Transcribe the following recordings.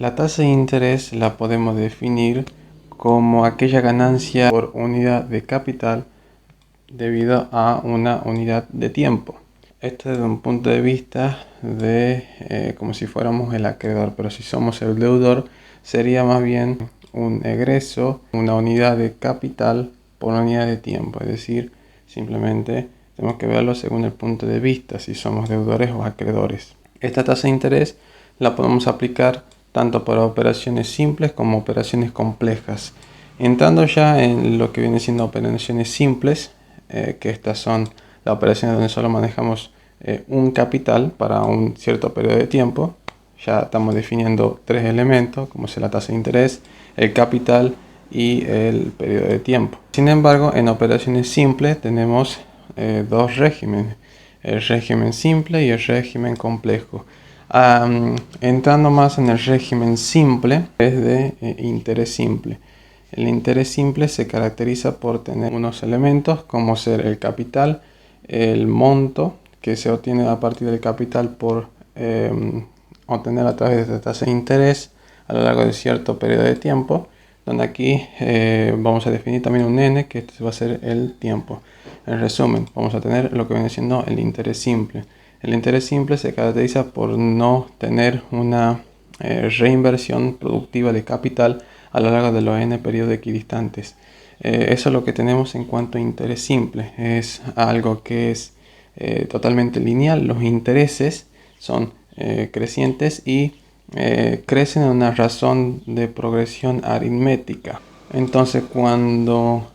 La tasa de interés la podemos definir como aquella ganancia por unidad de capital debido a una unidad de tiempo. Esto desde un punto de vista de como si fuéramos el acreedor, pero si somos el deudor sería más bien un egreso, una unidad de capital por unidad de tiempo. Es decir, simplemente tenemos que verlo según el punto de vista, si somos deudores o acreedores. Esta tasa de interés la podemos aplicar tanto para operaciones simples como operaciones complejas. Entrando ya en lo que viene siendo operaciones simples, que estas son las operaciones donde solo manejamos un capital para un cierto periodo de tiempo. Ya estamos definiendo tres elementos, como es la tasa de interés, el capital y el periodo de tiempo. Sin embargo, en operaciones simples tenemos dos regímenes, el régimen simple y el régimen complejo. Entrando más en el régimen simple, es de interés simple. El interés simple se caracteriza por tener unos elementos como ser el capital, el monto que se obtiene a partir del capital por obtener a través de esta tasa de interés a lo largo de cierto periodo de tiempo, donde aquí vamos a definir también un n, que este va a ser el tiempo. En resumen, vamos a tener lo que viene siendo el interés simple. El interés simple se caracteriza por no tener una reinversión productiva de capital a lo largo de los n periodos equidistantes. Eso es lo que tenemos en cuanto a interés simple. Es algo que es totalmente lineal. Los intereses son crecientes y crecen en una razón de progresión aritmética. Entonces, cuando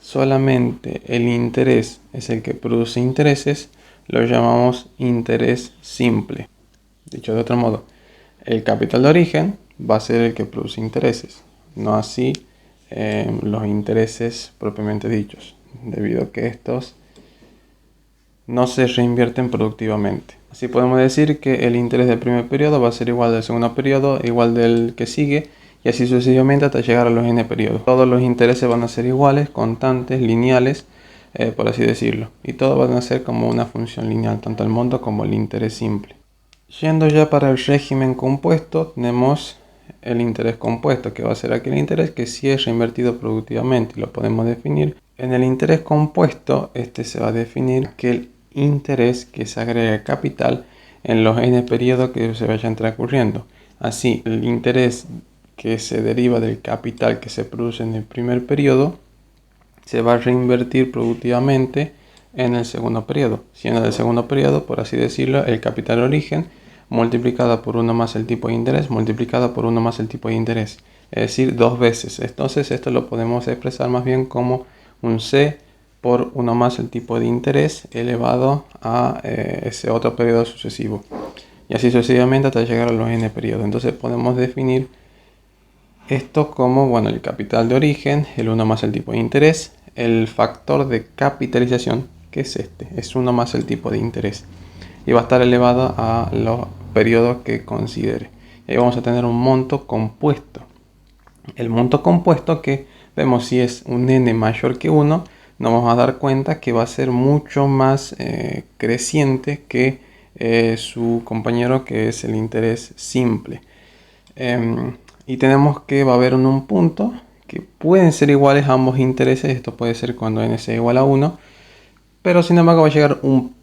solamente el interés es el que produce intereses, lo llamamos interés simple. Dicho de otro modo, el capital de origen va a ser el que produce intereses, no así los intereses propiamente dichos, debido a que estos no se reinvierten productivamente. Así podemos decir que el interés del primer periodo va a ser igual del segundo periodo, igual del que sigue, y así sucesivamente hasta llegar a los n periodos. Todos los intereses van a ser iguales, constantes, lineales, por así decirlo, y todos van a ser como una función lineal, tanto el monto como el interés simple. Yendo ya para el régimen compuesto, tenemos el interés compuesto, que va a ser aquel interés que sí es reinvertido productivamente, y lo podemos definir. En el interés compuesto, este se va a definir que el interés que se agrega al capital en los n periodos que se vayan transcurriendo. Así, el interés que se deriva del capital que se produce en el primer periodo se va a reinvertir productivamente en el segundo periodo, siendo del segundo periodo, por así decirlo, el capital origen multiplicado por 1 más el tipo de interés multiplicado por 1 más el tipo de interés, es decir, dos veces. Entonces esto lo podemos expresar más bien como un C por 1 más el tipo de interés elevado a ese otro periodo sucesivo, y así sucesivamente hasta llegar a los n periodos. Entonces podemos definir esto como, bueno, el capital de origen, el 1 más el tipo de interés, el factor de capitalización, que es este, es 1 más el tipo de interés, y va a estar elevado a los periodos que considere. Y ahí vamos a tener un monto compuesto. El monto compuesto, que vemos si es un n mayor que 1, nos vamos a dar cuenta que va a ser mucho más creciente que su compañero, que es el interés simple. Y tenemos que va a haber un punto que pueden ser iguales a ambos intereses. Esto puede ser cuando n sea igual a 1, pero sin embargo va a llegar un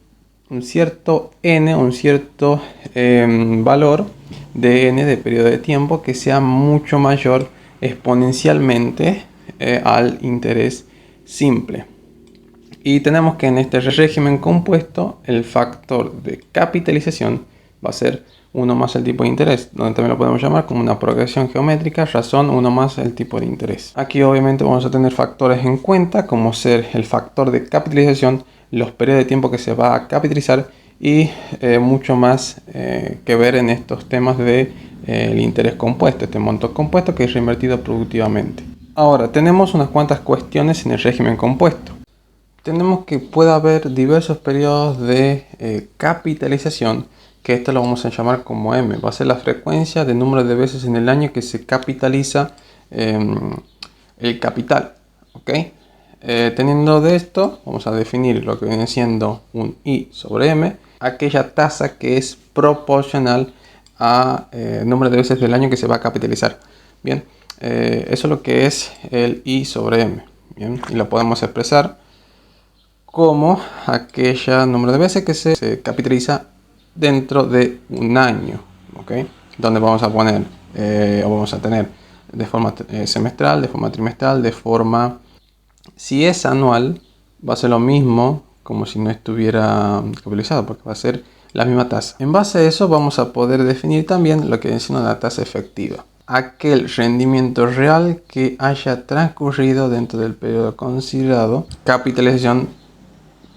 cierto n, un cierto valor de n de periodo de tiempo que sea mucho mayor exponencialmente al interés simple. Y tenemos que en este régimen compuesto el factor de capitalización va a ser 1 más el tipo de interés, donde también lo podemos llamar como una progresión geométrica, razón 1 más el tipo de interés. Aquí obviamente vamos a tener factores en cuenta, como ser el factor de capitalización, los periodos de tiempo que se va a capitalizar y mucho más que ver en estos temas de el interés compuesto, este monto compuesto que es reinvertido productivamente. Ahora, tenemos unas cuantas cuestiones en el régimen compuesto. Tenemos que puede haber diversos periodos de capitalización, que esto lo vamos a llamar como M. Va a ser la frecuencia de número de veces en el año que se capitaliza el capital. ¿Okay? Teniendo de esto, vamos a definir lo que viene siendo un I sobre M, aquella tasa que es proporcional a número de veces del año que se va a capitalizar. Bien, eso es lo que es el I sobre M. Bien, y lo podemos expresar como aquella número de veces que se capitaliza dentro de un año, ¿ok? Donde vamos a poner o vamos a tener de forma semestral, de forma trimestral, de forma... Si es anual, va a ser lo mismo como si no estuviera capitalizado, porque va a ser la misma tasa. En base a eso vamos a poder definir también lo que es una tasa efectiva. Aquel rendimiento real que haya transcurrido dentro del periodo considerado, capitalización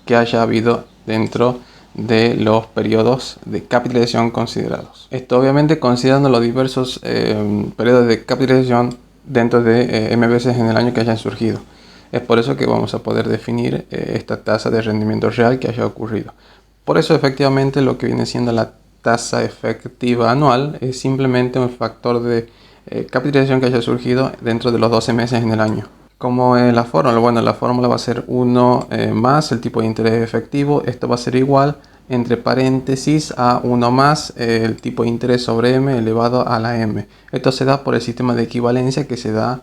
que haya habido dentro de los periodos de capitalización considerados. Esto obviamente considerando los diversos periodos de capitalización dentro de M veces en el año que hayan surgido. Es por eso que vamos a poder definir esta tasa de rendimiento real que haya ocurrido. Por eso efectivamente lo que viene siendo la tasa efectiva anual es simplemente un factor de capitalización que haya surgido dentro de los 12 meses en el año. ¿Cómo es la fórmula? Bueno, la fórmula va a ser 1 más el tipo de interés efectivo. Esto va a ser igual, entre paréntesis, a 1 más el tipo de interés sobre M elevado a la M. Esto se da por el sistema de equivalencia que se da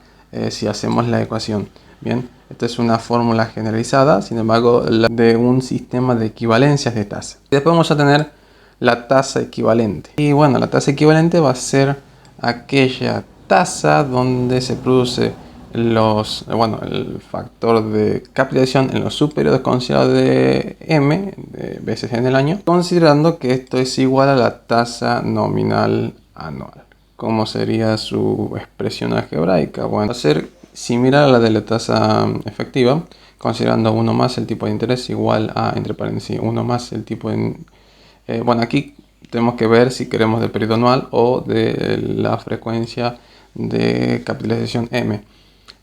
si hacemos la ecuación. Bien, esta es una fórmula generalizada, sin embargo, de un sistema de equivalencias de tasa. Después vamos a tener la tasa equivalente. Y bueno, la tasa equivalente va a ser aquella tasa donde se produce el factor de capitalización en los subperiodos considerados de M de veces en el año, considerando que esto es igual a la tasa nominal anual. ¿Cómo sería su expresión algebraica? Bueno, va a ser similar a la de la tasa efectiva, considerando 1 más el tipo de interés igual a, entre paréntesis, 1 más el tipo de... aquí tenemos que ver si queremos del periodo anual o de la frecuencia de capitalización M.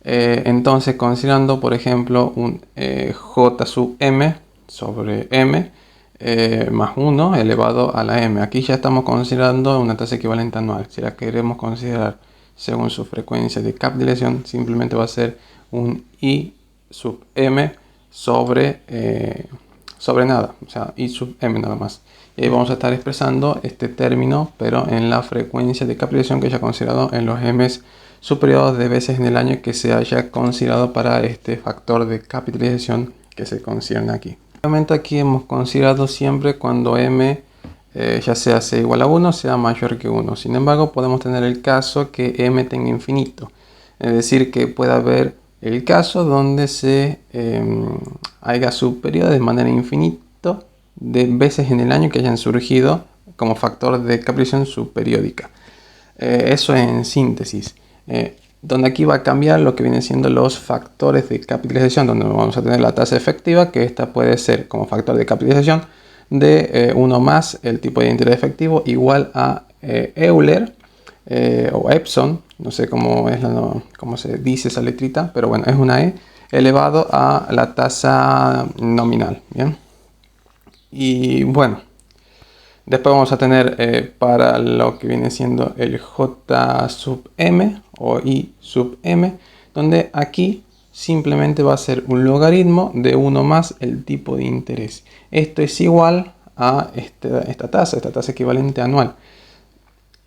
Entonces, considerando, por ejemplo, un J sub M sobre M más 1 elevado a la M. Aquí ya estamos considerando una tasa equivalente anual. Si la queremos considerar según su frecuencia de capitalización, simplemente va a ser un I sub M sobre nada, o sea, I sub M nada más. Y ahí vamos a estar expresando este término, pero en la frecuencia de capitalización que haya considerado en los M's superiores de veces en el año que se haya considerado para este factor de capitalización que se concierne aquí. Obviamente aquí hemos considerado siempre cuando M ya sea igual a 1, sea mayor que 1. Sin embargo, podemos tener el caso que M tenga infinito. Es decir, que pueda haber el caso donde se haya subperiodos de manera infinita de veces en el año que hayan surgido como factor de capitalización subperiódica. Eso en síntesis. Donde aquí va a cambiar lo que vienen siendo los factores de capitalización, donde vamos a tener la tasa efectiva, que esta puede ser como factor de capitalización de 1 más el tipo de interés efectivo igual a Euler o Epson, no sé cómo se dice esa letrita, pero bueno, es una E, elevado a la tasa nominal. Bien. Y bueno, después vamos a tener para lo que viene siendo el J sub M o I sub M, donde aquí simplemente va a ser un logaritmo de 1 más el tipo de interés. Esto es igual a esta tasa equivalente anual.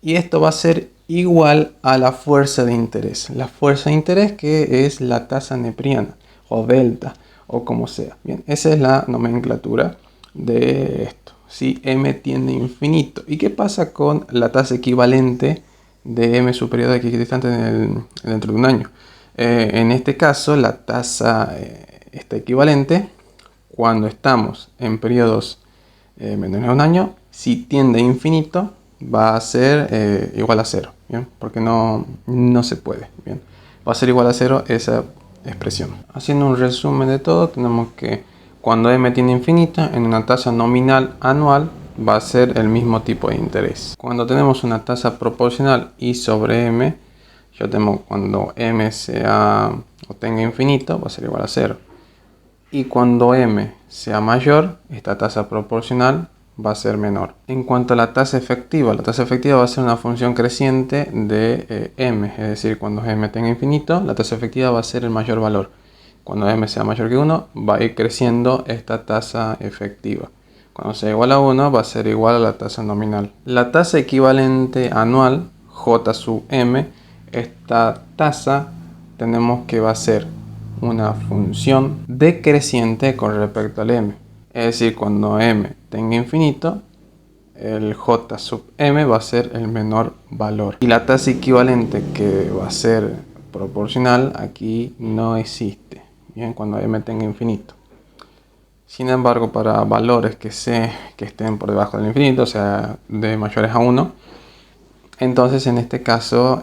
Y esto va a ser igual a la fuerza de interés. La fuerza de interés que es la tasa nepriana o delta o como sea. Bien, esa es la nomenclatura de esto. Si M tiende a infinito. ¿Y qué pasa con la tasa equivalente de M superior a equidistante dentro de un año? En este caso, la tasa está equivalente cuando estamos en periodos menores a un año. Si tiende a infinito, va a ser igual a 0. ¿Bien? Porque no se puede. ¿Bien? Va a ser igual a 0 esa expresión. Haciendo un resumen de todo, tenemos que cuando M tiene infinito, en una tasa nominal anual va a ser el mismo tipo de interés. Cuando tenemos una tasa proporcional I sobre M, yo tengo cuando M sea o tenga infinito, va a ser igual a 0. Y cuando M sea mayor, esta tasa proporcional va a ser menor. En cuanto a la tasa efectiva va a ser una función creciente de M. Es decir, cuando M tenga infinito, la tasa efectiva va a ser el mayor valor. Cuando M sea mayor que 1, va a ir creciendo esta tasa efectiva. Cuando sea igual a 1 va a ser igual a la tasa nominal. La tasa equivalente anual, J sub m, esta tasa tenemos que va a ser una función decreciente con respecto al m. Es decir, cuando m tenga infinito, el j sub m va a ser el menor valor. Y la tasa equivalente, que va a ser proporcional, aquí no existe. Bien, cuando m tenga infinito. Sin embargo, para valores que estén por debajo del infinito, o sea, de mayores a 1, entonces en este caso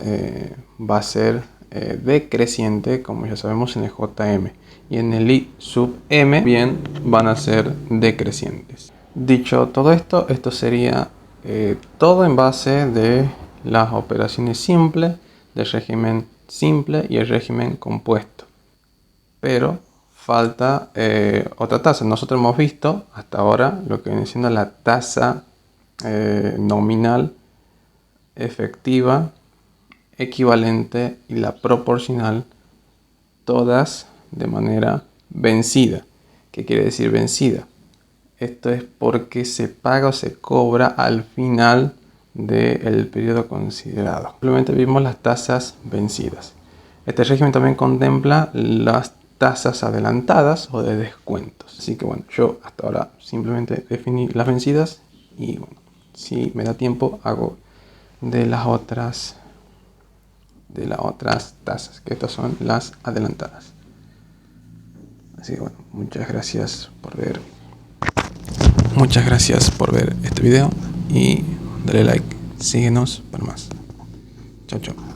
va a ser decreciente, como ya sabemos en el jm. Y en el i sub m bien van a ser decrecientes. Dicho todo esto, esto sería todo en base de las operaciones simples, del régimen simple y el régimen compuesto. Pero falta otra tasa. Nosotros hemos visto hasta ahora lo que viene siendo la tasa nominal, efectiva, equivalente y la proporcional, todas de manera vencida. ¿Qué quiere decir vencida? Esto es porque se paga o se cobra al final del periodo considerado. Simplemente vimos las tasas vencidas. Este régimen también contempla las tasas adelantadas o de descuentos. Así que bueno, yo hasta ahora simplemente definí las vencidas y bueno, si me da tiempo hago de las otras tasas, que estas son las adelantadas. Así que bueno, muchas gracias por ver. Muchas gracias por ver este video y dale like, síguenos para más. Chao, chao.